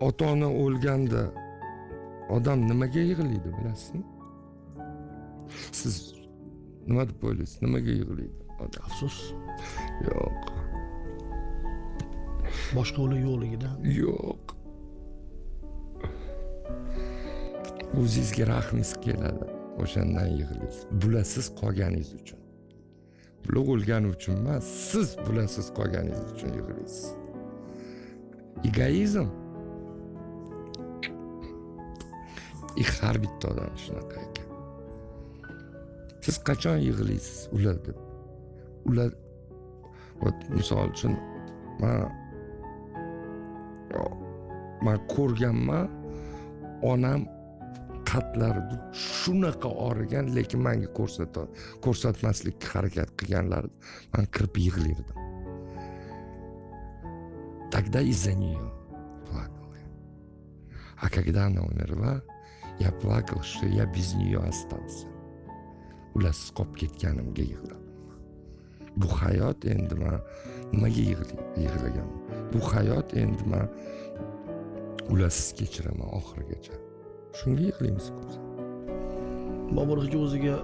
ota-ona o'lganda odam nimaga yig'laydi bilasizmi? Siz nima deb o'ylaysiz? Nimaga yig'laydi odam? Afsus. Yo'q. Boshqa yo'li yo'qligidan. Yo'q. O'zingizga rahmingiz keladi. O'shandan yig'laysiz. Bulasiz qolganingiz uchun. Bular o'lgani uchun emas, siz bulasiz qolganingiz uchun yig'laysiz. Egoizm. Har bitta odam shunaqa ekan. Siz qachon yig'laysiz ular deb? Ular misol uchun men ko'rganman, onam qatlarida shunaqa og'rigan, lekin menga ko'rsatmaslikka harakat qilganlarida men kirib yig'lardim. Тогда из-за нее плакал я. А когда она умерла, я плакал, что я без нее остался. Ularsiz qolib ketganimga yig'ladim. Bu hayot endi men nimaga yig'laganman? Bu hayot endi men ularsiz kechiraman oxirigacha. Shunga yig'laymiz-ku. Bobur aka o'ziga